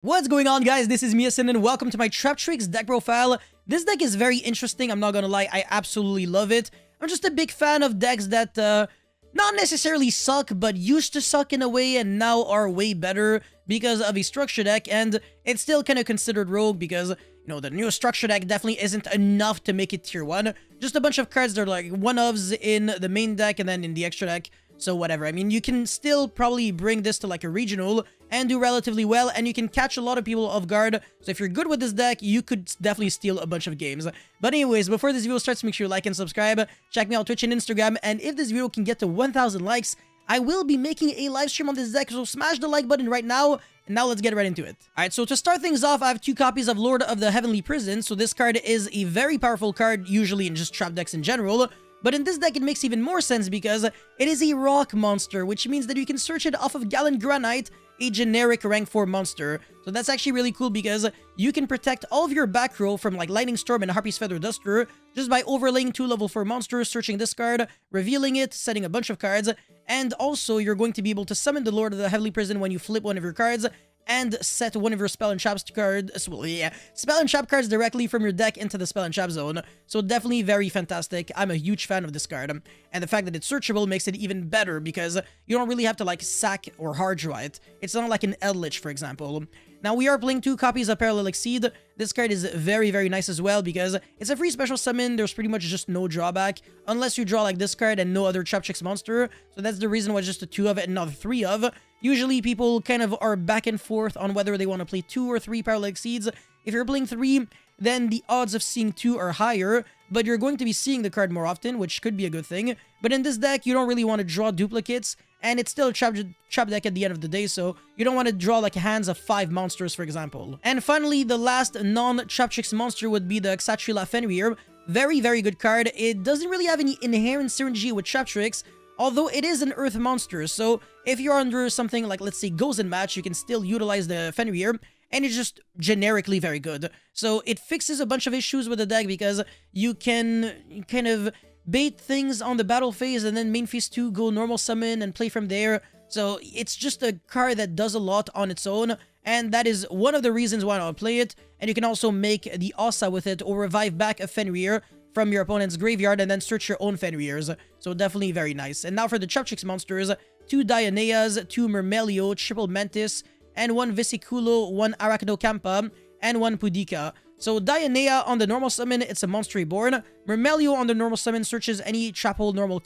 What's going on, guys? This is Miasin and welcome to my Traptrix deck profile. This deck is very interesting, I'm not gonna lie, I absolutely love it. I'm just a big fan of decks that not necessarily suck, but used to suck in a way and now are way better because of a structure deck, and it's still kind of considered rogue because, you know, the new structure deck definitely isn't enough to make it tier 1. Just a bunch of cards that are like one-ofs in the main deck and then in the extra deck. So whatever, I mean, you can still probably bring this to like a regional and do relatively well, and you can catch a lot of people off guard. So if you're good with this deck, you could definitely steal a bunch of games. But anyways, before this video starts, make sure you like and subscribe. Check me out on Twitch and Instagram, and if this video can get to 1,000 likes, I will be making a live stream on this deck, so smash the like button right now. And now let's get right into it. Alright, so to start things off, I have 2 copies of Lord of the Heavenly Prison. So this card is a very powerful card, usually in just trap decks in general. But in this deck, it makes even more sense because it is a rock monster, which means that you can search it off of Gallant Granite, a generic rank 4 monster. So that's actually really cool because you can protect all of your back row from like Lightning Storm and Harpy's Feather Duster just by overlaying 2 level 4 monsters, searching this card, revealing it, setting a bunch of cards, and also you're going to be able to summon the Lord of the Heavenly Prison when you flip one of your cards, and set one of your spell and trap cards, spell and trap cards directly from your deck into the spell and trap zone. So definitely very fantastic. I'm a huge fan of this card. And the fact that it's searchable makes it even better because you don't really have to like sack or hard draw it. It's not like an Eldritch, for example. Now, we are playing 2 copies of Parallel Exceed. This card is very, very nice as well because it's a free special summon. There's pretty much just no drawback unless you draw like this card and no other Traptrix monster. So that's the reason why it's just a 2 of it and not 3 of. Usually, people kind of are back and forth on whether they want to play 2 or 3 Parallel Exceeds. If you're playing 3, then the odds of seeing 2 are higher, but you're going to be seeing the card more often, which could be a good thing. But in this deck, you don't really want to draw duplicates, and it's still a trap deck at the end of the day, so you don't want to draw like hands of 5 monsters, for example. And finally, the last non-Traptrix monster would be the Xatrila Fenrir. Very, very good card. It doesn't really have any inherent synergy with Traptrix, although it is an earth monster, so if you're under something like, let's say, Gozen Match, you can still utilize the Fenrir, and it's just generically very good. So it fixes a bunch of issues with the deck because you can kind of bait things on the battle phase and then main phase 2 go normal summon and play from there. So it's just a card that does a lot on its own, and that is one of the reasons why I'll play it. And you can also make the Asa with it or revive back a Fenrir from your opponent's graveyard and then search your own Fenrirs. So definitely very nice. And now for the Traptrix monsters, 2 Dioneas, 2 Myrmelio, triple Mantis, and 1 Vesiculo, 1 Arachno Campa, and 1 Pudica. So Dionea on the normal summon, it's a monster reborn. Myrmelio on the normal summon searches any trap hole normal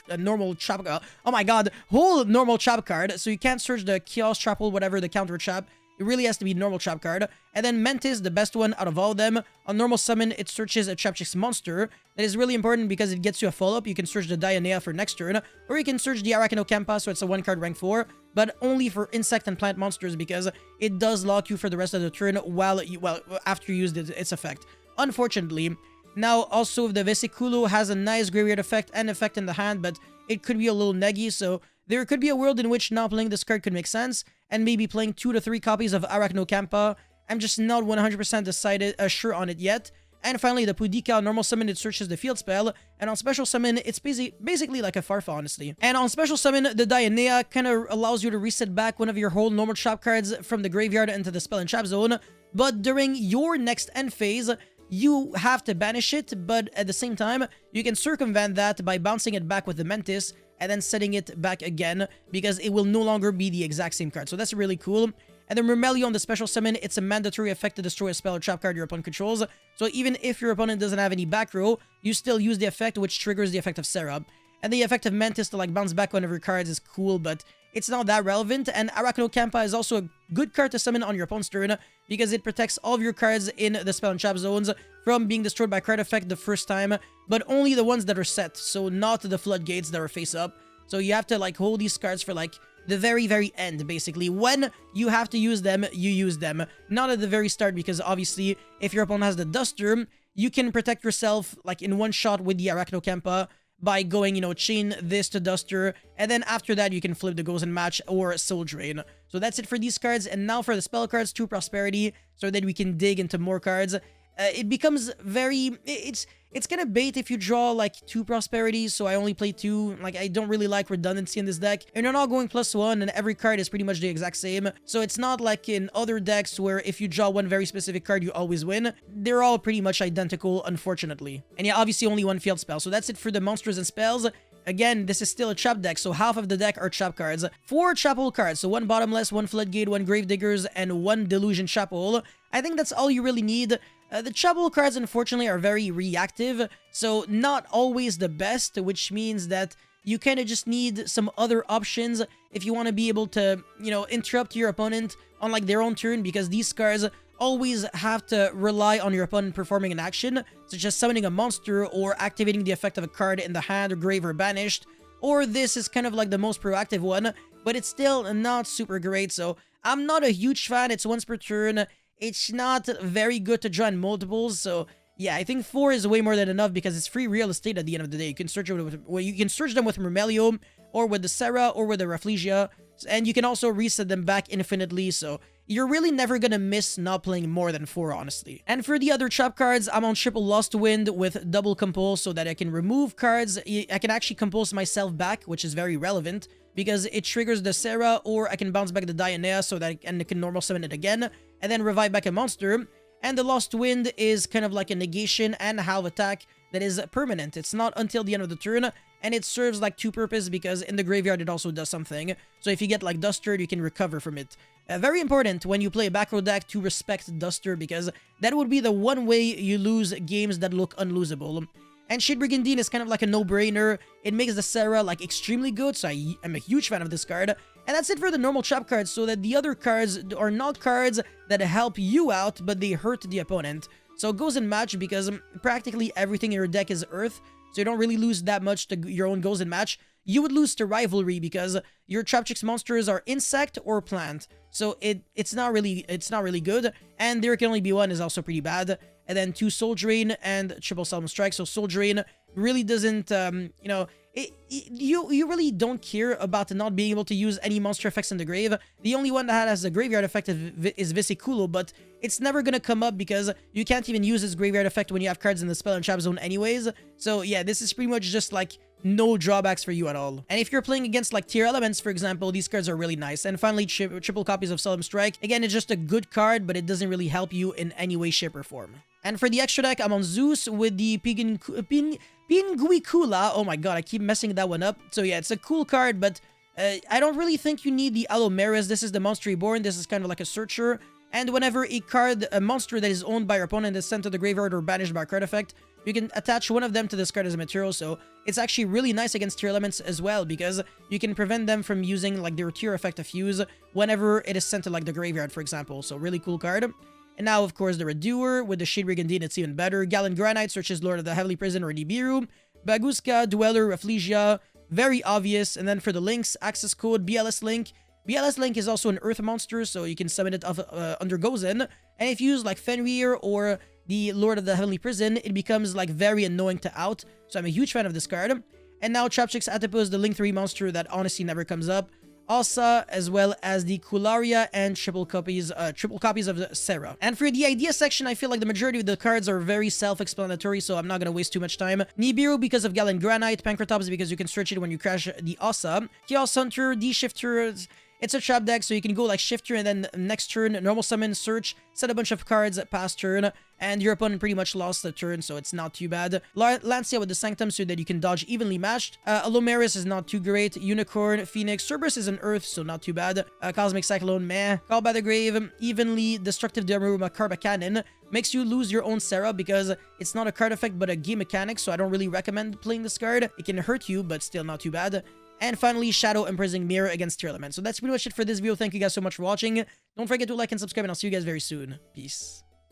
trap, oh my god, whole normal trap card. So you can't search the chaos trap hole, whatever the counter trap. It really has to be normal trap card. And then Mantis, the best one out of all of them. On normal summon, it searches a Traptrix monster. That is really important because it gets you a follow-up. You can search the Dionea for next turn, or you can search the Arachno Campa, so it's a 1-card rank 4, but only for insect and plant monsters because it does lock you for the rest of the turn after you use its effect. Unfortunately. Now, also, the Vesiculo has a nice graveyard effect and effect in the hand, but it could be a little neggy, so there could be a world in which not playing this card could make sense, and maybe playing 2 to 3 copies of Arachno Campa. I'm just not 100% sure on it yet. And finally, the Pudica, on normal summon, it searches the field spell, and on special summon, it's basically like a Farfa, honestly. And on special summon, the Dionea kind of allows you to reset back one of your whole normal trap cards from the graveyard into the spell and trap zone, but during your next end phase, you have to banish it, but at the same time, you can circumvent that by bouncing it back with the Mantis, and then setting it back again, because it will no longer be the exact same card. So that's really cool. And then Myrmelio on the special summon, it's a mandatory effect to destroy a spell or trap card your opponent controls. So even if your opponent doesn't have any back row, you still use the effect, which triggers the effect of Serra. And the effect of Mantis to like bounce back one of your cards is cool, but it's not that relevant. And Arachno Campa is also a good card to summon on your opponent's turn because it protects all of your cards in the spell and trap zones from being destroyed by card effect the first time, but only the ones that are set, so not the floodgates that are face up. So you have to like hold these cards for like the very, very end, basically. When you have to use them, you use them. Not at the very start, because obviously, if your opponent has the Duster, you can protect yourself like in one shot with the Arachno Campa by going, you know, chain this to Duster, and then after that, you can flip the Gozen Match or Soul Drain. So that's it for these cards, and now for the spell cards, 2 Prosperity, so that we can dig into more cards. it becomes very... It's kind of bait if you draw like 2 prosperities, so I only play 2. Like, I don't really like redundancy in this deck. And you're not going +1, and every card is pretty much the exact same. So it's not like in other decks where if you draw one very specific card, you always win. They're all pretty much identical, unfortunately. And yeah, obviously only 1 field spell. So that's it for the monsters and spells. Again, this is still a trap deck, so half of the deck are trap cards. 4 chapel cards, so 1 bottomless, 1 floodgate, 1 gravediggers, and 1 delusion chapel. I think that's all you really need. The chapel cards, unfortunately, are very reactive, so not always the best, which means that you kind of just need some other options if you want to be able to, you know, interrupt your opponent on, like, their own turn, because these cards always have to rely on your opponent performing an action, such as summoning a monster or activating the effect of a card in the hand or grave or banished, or this is kind of like the most proactive one, but it's still not super great, so I'm not a huge fan. It's once per turn. It's not very good to draw in multiples, so yeah, I think 4 is way more than enough because it's free real estate at the end of the day. You can search it with, well, you can search them with Mermelio, or with the Serra, or with the Rafflesia, and you can also reset them back infinitely, so you're really never gonna miss not playing more than 4, honestly. And for the other trap cards, I'm on triple Lost Wind with double Compulse so that I can remove cards. I can actually compulse myself back, which is very relevant, because it triggers the Serra, or I can bounce back the Dianea so that I can normal summon it again, and then revive back a monster. And the Lost Wind is kind of like a negation and half attack that is permanent. It's not until the end of the turn, and it serves like 2 purposes because in the graveyard it also does something. So if you get like Duster, you can recover from it. Very important when you play a back row deck to respect Duster, because that would be the one way you lose games that look unlosable. And Shade Brigandine is kind of like a no-brainer. It makes the Serra like extremely good, so I'm a huge fan of this card. And that's it for the normal trap cards, so that the other cards are not cards that help you out, but they hurt the opponent. So it goes in match because practically everything in your deck is Earth, so you don't really lose that much to your own goes in match. You would lose to Rivalry because your Traptrix monsters are insect or plant, so it's not really good. And there can only be 1 is also pretty bad. And then 2 Soul Drain and triple Solemn Strike. So Soul Drain really doesn't, you know, you really don't care about not being able to use any monster effects in the grave. The only one that has a graveyard effect is Vesiculo, but it's never gonna come up because you can't even use this graveyard effect when you have cards in the spell and trap zone anyways. So yeah, this is pretty much just like no drawbacks for you at all. And if you're playing against like tier elements, for example, these cards are really nice. And finally, triple copies of Solemn Strike. Again, it's just a good card, but it doesn't really help you in any way, shape, or form. And for the extra deck, I'm on Zeus with the Pinguicula. Oh my god, I keep messing that one up. So yeah, it's a cool card, but I don't really think you need the Alomeris. This is the Monster Reborn. This is kind of like a searcher. And whenever a monster that is owned by your opponent is sent to the graveyard or banished by a card effect, you can attach one of them to this card as a material, so it's actually really nice against tier elements as well, because you can prevent them from using like their tier effect of fuse whenever it is sent to like the graveyard, for example. So really cool card. And now, of course, the Redoer with the Shade Brigandine, it's even better. Galen Granite searches Lord of the Heavenly Prison or Nibiru. Baguska, Dweller, Rafflesia, very obvious. And then for the links, access code BLS Link. BLS Link is also an Earth monster, so you can summon it under Gozen. And if you use like Fenrir or the Lord of the Heavenly Prison, it becomes like very annoying to out. So I'm a huge fan of this card. And now Traptrix Atopus, the Link 3 monster that honestly never comes up. Asa, as well as the Kularia and triple copies of the Serra. And for the idea section, I feel like the majority of the cards are very self-explanatory, so I'm not gonna waste too much time. Nibiru because of Galen Granite, Pancratops because you can search it when you crash the Asa, Chaos Hunter, D-Shifter. It's a trap deck, so you can go like Shifter and then next turn, normal summon, search, set a bunch of cards past turn, and your opponent pretty much lost the turn, so it's not too bad. Lancia with the Sanctum so that you can dodge evenly matched. Alomeris is not too great. Unicorn, Phoenix, Cerberus is an Earth, so not too bad. Cosmic Cyclone, meh. Call by the Grave, evenly destructive Daruma Carba Cannon. Makes you lose your own Serra because it's not a card effect but a game mechanic, so I don't really recommend playing this card. It can hurt you, but still not too bad. And finally, Shadow Imprisoning Mirror against tier element. So that's pretty much it for this video. Thank you guys so much for watching. Don't forget to like and subscribe, and I'll see you guys very soon. Peace.